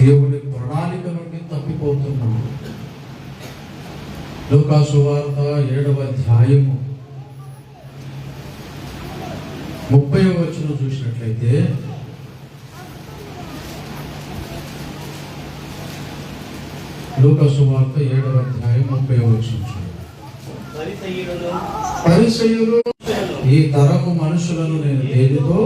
దేవుని ప్రణాళిక నుండి తప్పిపోతున్నాము. లూకా సువార్త 7వ అధ్యాయము 30వ వచనం చూసినట్లయితే, లూకా సువార్త 7వ అధ్యాయం 30వ వచనం చూడండి. పరిసయ్యులు ఈ తరము మనుషులను నేను దేనితో,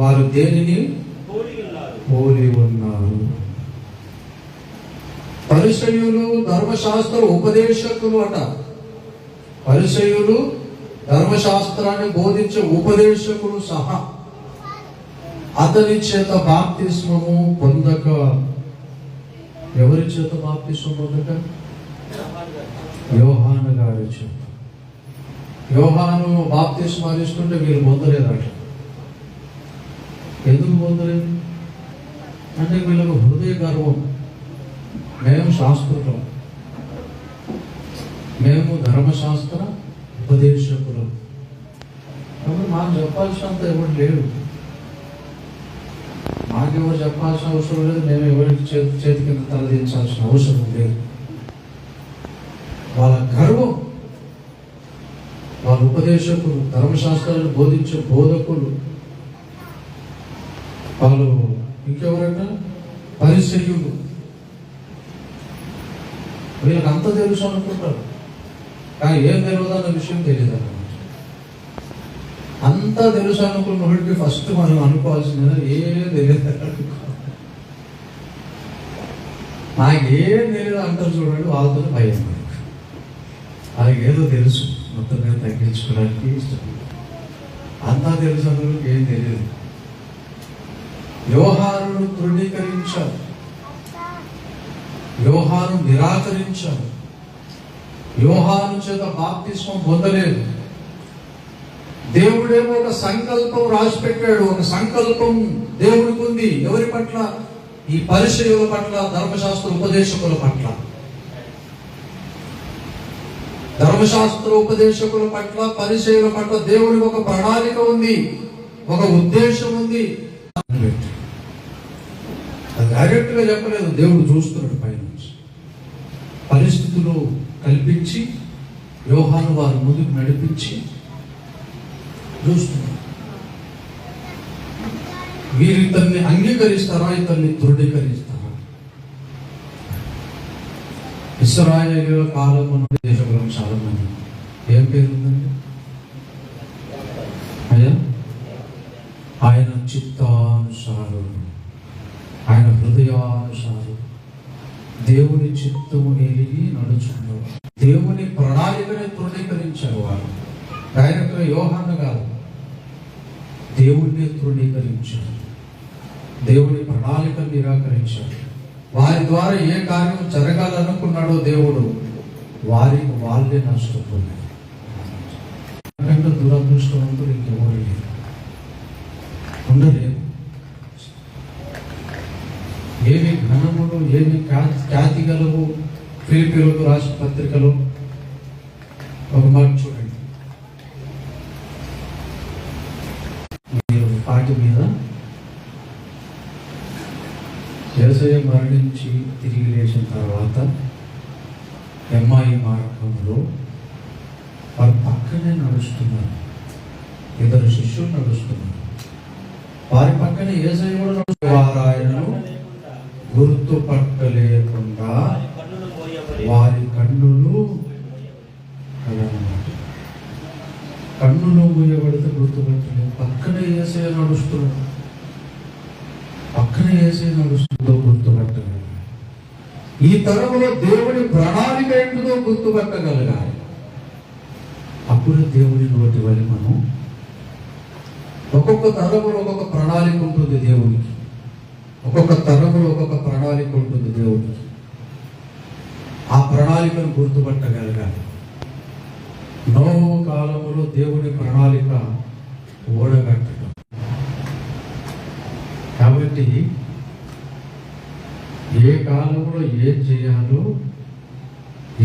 వారు దేనిని పోలి ఉన్నారు. పరిసయ్యులు ధర్మశాస్త్ర ఉపదేశకులు అట. పరిసయ్యులు ధర్మశాస్త్రాన్ని బోధించే ఉపదేశకులు సహా అతని చేత బాప్తిస్మము పొందక. ఎవరి చేత బాప్తిస్మం పొందక? యోహాను గారి చేత. యోహాను బాప్తిస్మాలు ఇస్తుంటే వీళ్ళు పొందలేదట. ఎందుకు పొందలేదు అంటే వీళ్ళకు హృదయ గర్వం. మేము శాస్త్రులం, మేము ధర్మశాస్త్ర ఉపదేశకులం, కాబట్టి మాకు చెప్పాల్సినంత ఎవరు లేరు, మాకెవరు చెప్పాల్సిన అవసరం లేదు, మేము ఎవరికి చేతి కింద తలదించాల్సిన అవసరం లేదు. వాళ్ళ గర్వం. వాళ్ళ ఉపదేశకులు, ధర్మశాస్త్రాలను బోధించే బోధకులు వాళ్ళు. ఇంకెవరట? పరిసయ్యులు. వీళ్ళకి అంత తెలుసు అనుకుంటారు, కానీ ఏం తెలియదు అన్న విషయం తెలియదు అన్నమాట. అంతా తెలుసు అనుకున్న వాడికి ఫస్ట్ మనం అనుకోవాల్సింది ఏం తెలియదు. నాకేం తెలియదు అంటారు చూడండి, వాళ్ళతో భయం. వాళ్ళకి ఏదో తెలుసు, మొత్తం మీద తగ్గించుకోవడానికి ఇష్టం. అంతా తెలుసు అందులో ఏం తెలియదు. యోహానును తృణీకరించారు, యోహాను నిరాకరించారు, యోహాను చేత బాప్తిస్మం పొందలేదు. దేవుడేమో ఒక సంకల్పం రాసి పెట్టాడు. ఒక సంకల్పం దేవుడికి ఉంది. ఎవరి పట్ల? ఈ పరిసయ్యుల పట్ల, ధర్మశాస్త్ర ఉపదేశకుల పట్ల. ధర్మశాస్త్ర ఉపదేశకుల పట్ల, పరిసయ్యుల పట్ల దేవుడికి ఒక ప్రణాళిక ఉంది, ఒక ఉద్దేశం ఉంది. డైరెక్ట్ గా చెప్పలేదు, దేవుడు చూస్తున్నాడు పైనుంచి. పరిస్థితులు కల్పించి యోహాను వారు ముందుకు నడిపించి చూస్తున్నాడు. వీరు ఇతన్ని అంగీకరిస్తారా, ఇతన్ని తృణీకరిస్తారా? ఇశ్రాయేలీయుల కాలంలో దేశంలో చాలా మంది ఏం పేరు ఉందండి? అయ్యా, ఆయన చిత్తానుసారుడు, ఆయన హృదయానుసారుడు, దేవుని చిత్తము ఎరిగి నడుచుకున్నారు. దేవుని ప్రణాళికని తృణీకరించారు వారు. డైరెక్ట్గా యోహాను కాదు, దేవుణ్ణి తృణీకరించారు, దేవుని ప్రణాళికను నిరాకరించారు. వారి ద్వారా ఏ కార్యం జరగాలనుకున్నాడో దేవుడు, వారికి వాళ్ళే నష్టపోయారు. ఎందుకంటే దురదృష్టవంతులు ఇంకెవరు లేరు, ఉండలేరు. ఏమి ఘనములు, ఏమి ఖ్యాతి గలవు. ఫిలిప్పీయులకు రాసిన పత్రికలో ఒక మాట చూడండి. మీరు పాటి మీద యేసయ్య మరణించి తిరిగి లేచిన తర్వాత ఎమ్మాయి మార్గంలో వారు పక్కనే నడుస్తున్నారు. 2 శిష్యులు నడుస్తున్నారు. వారి పక్కనే యేసయ్య కూడా నడుస్తున్నారు. వారు ఆయనను గుర్తుపట్టలేకుండా వారి కన్నులు మూయబడితే గుర్తుపట్టలేదు. పక్కనే యేసయ్య నడుస్తున్నాడు, పక్కనే యేసయ్య నడుస్తుందో గుర్తుపట్టలేదు. ఈ తరంలో దేవుని ప్రణాళిక ఏంటిదో గుర్తుపట్టగలగాలి. అప్పుడు దేవుని నోటి వల్ల మనం, ఒక్కొక్క తరంలో ఒక్కొక్క ప్రణాళిక ఉంటుంది దేవునికి, ఒక్కొక్క తరంలో ఒక్కొక్క ప్రణాళిక ఉంటుంది దేవునికి. ఆ ప్రణాళికను గుర్తుపట్టగలగాలి. నోవహు కాలంలో దేవుని ప్రణాళిక ఓడగట్టడం. కాబట్టి ఏ కాలంలో ఏం చేయాలో,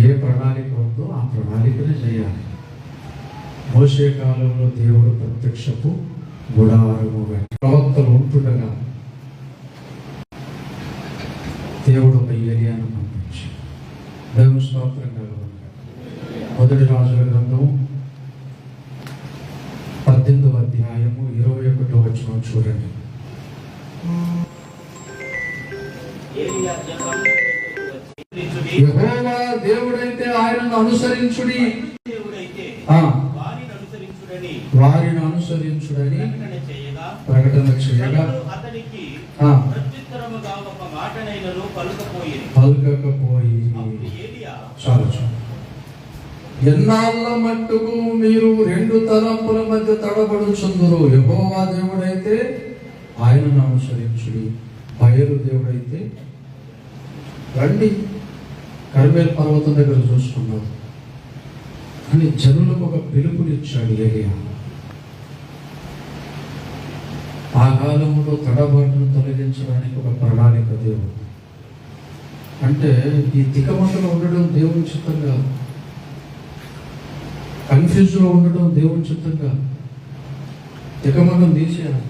ఏ ప్రణాళిక ఉందో ఆ ప్రణాళికనే చేయాలి. మోషే కాలంలో దేవుడు ప్రత్యక్షపు గుడారము ప్రవక్తలు ఉంటుండగా దేవుడు ఒక ఏలియాను పంపించి దేవుని స్తోత్రం కలుగును. మొదటి రాజుల గ్రంథం 18వ అధ్యాయము 21వ వచనం చూడండి. యెహోవా దేవుడైతే ఆయనను అనుసరించుడి, వారిని అనుసరించుడని ప్రకటన చేయగా పలుకకపోయి. చాలు ఎన్నాళ్ళ మట్టుకు మీరు రెండు తలంపుల మధ్య తడబడుచుందురు. యెహోవా దేవుడైతే ఆయనను అనుసరించుడి, బయలు దేవుడైతే రండి. కర్మేల్ పర్వతం దగ్గర చూసుకున్నారు అని జనులకు ఒక పిలుపునిచ్చాడు ఏలియా. ఆ కాలంలో తడబాటును తొలగించడానికి ఒక ప్రణాళిక దేవుడు. అంటే ఈ తికమకలో ఉండడం దేవుని చిత్తం కాదు, కన్ఫ్యూజ్ లో ఉండడం దేవుని చిత్తం కాదు. తికమకం తీసేయాలి.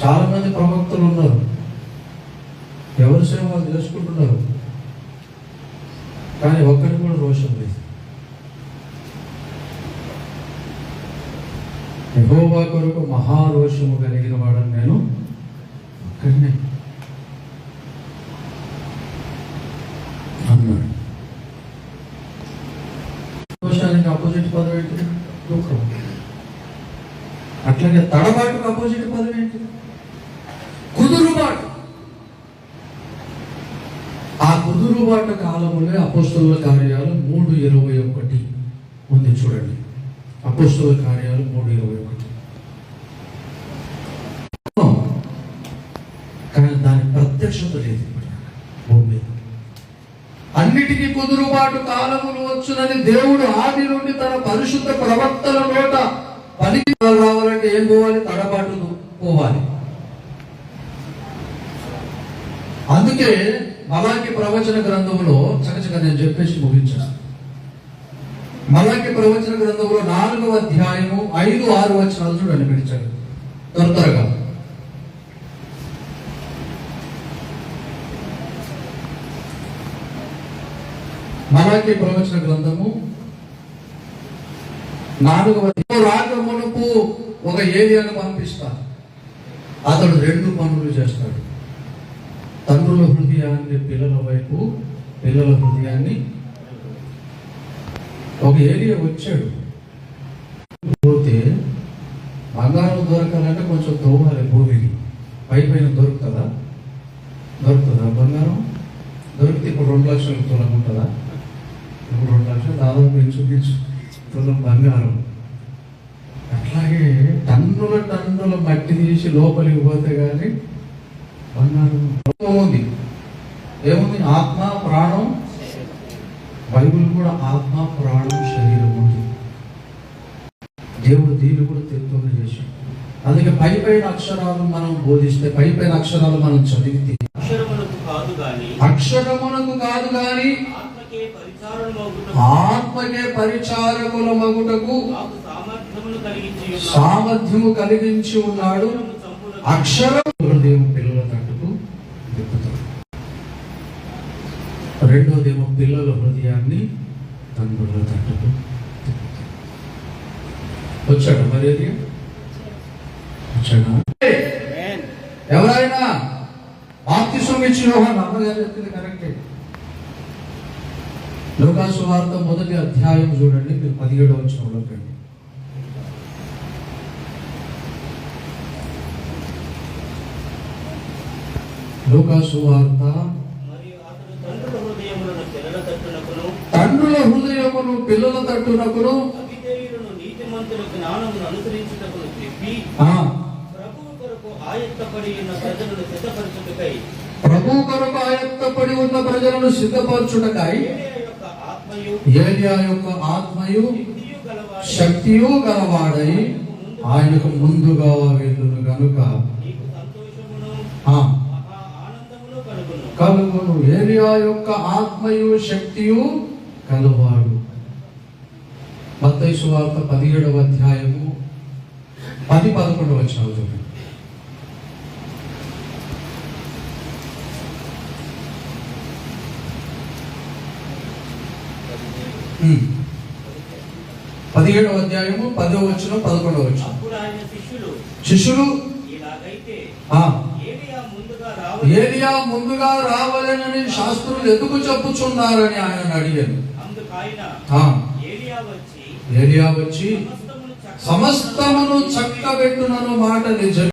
చాలా మంది ప్రవక్తలు ఉన్నారు, ఎవరి సేవ వాళ్ళు చేసుకుంటున్నారు, కానీ ఒక్కరికి కూడా రోషం లేదు. యెహోవా కొరకు మహారోషము కలిగిన వాడని నేను ఒక్కడినే అన్నాడు. రోషానికి ఆపోజిట్ పదం ఏంటి? దుఃఖం. అట్లాగే తడబాటుకు ఆపోజిట్ పదం ఏంటి? కుదురుబాటు. ఆ కుదురుబాటు కాలములే అపోస్తలుల కార్యాలు 3:21 ఉంది చూడండి. అపోస్తలుల కార్యాలు 3:21. కానీ దాని ప్రత్యక్షత లేదు భూమి మీద. అన్నిటికీ కుదురుబాటు కాలములు వచ్చునని దేవుడు ఆది నుండి తన పరిశుద్ధ ప్రవక్తల నోట పలికి రావాలంటే ఏం పోవాలి? తడబాటు పోవాలి. అందుకే మలాకి ప్రవచన గ్రంథంలో చకచక నేను చెప్పేసి ముగించాను. మలాకి ప్రవచన గ్రంథంలో 4వ అధ్యాయము 5-6 వచనాలు చూడండి. పిలిచాడు త్వరగా. మలాకి ప్రవచన గ్రంథము 4వ రాకమునుపు ఒక ఏలియాను పంపిస్తాను. అతడు 2 పనులు చేస్తాడు. తండ్రుల హృదయాన్ని పిల్లల వైపు, పిల్లల హృదయాన్ని. ఒక ఏలియా వచ్చాడు. పోతే బంగారం దొరకాలంటే కొంచెం తవ్వాలి భూమిని. పైన దొరుకుతుందా? బంగారం దొరికితే ఇప్పుడు 2 లక్షల తులం ఉంటుందా? ఇప్పుడు 2 లక్షలు దాదాపు ఇంచుమించు తులం బంగారం. అట్లాగే టన్నుల మట్టి తీసి లోపలికి పోతే కానీ బంగారం ఉంది. ఏముంది? ఆత్మ, ప్రాణం. బైబిల్ కూడా ఆత్మ, ప్రాణం, శరీరం ఉంది. దేవుడు దీన్ని కూడా తెలుగులో చేశాడు. అందుకే పైన అక్షరాలు మనం బోధిస్తే, పైన అక్షరాలు మనం చదివితే అక్షరమునకు కాదు గాని ఆత్మకే పరిచారకుల మగుటకు సామర్థ్యము కలిగించి ఉన్నాడు. అక్షరం హృదయం పిల్లల తట్టుకు తిప్పుతాడు. రెండోదేమో పిల్లల హృదయాన్ని తండ్రుల తట్టుకు తిప్పుతాడు. వచ్చాడు మరి వచ్చాడా? ఎవరైనా బాప్తిసం ఇచ్చి యోహాను అమ్మగారు చెప్పింది కరెక్టే. లూకా సువార్త 1వ అధ్యాయం చూడండి, మీరు 17వ వచనంలో రండి. లూకా సువార్త తండ్రుల హృదయమును పిల్లల తట్టునకును ప్రభు కొరకు ఆయత్తపడి ఉన్న ప్రజలను సిద్ధపరచుటకై ఏలియా యొక్క ఆత్మయు శక్తియు గలవాడై ఆయనకు ముందుగా వెళ్ళును గనుక కలుగును. ఏలియా యొక్క ఆత్మయు శక్తియు కలవాడు. మత్తయి సువార్త 17వ అధ్యాయము 10-11 వచనాలు చూడండి. 17వ అధ్యాయము 10వ వచనం 11వ వచనం. అప్పుడు ఆయన శిష్యులు ఇలాగైతే ఏలియా ముందుగా రావాలని శాస్త్రులు ఎందుకు చెప్పుచున్నారని ఆయన అడిగారు. ఏలియా వచ్చి సమస్తమును చక్కబెట్టునను మాట నిజం.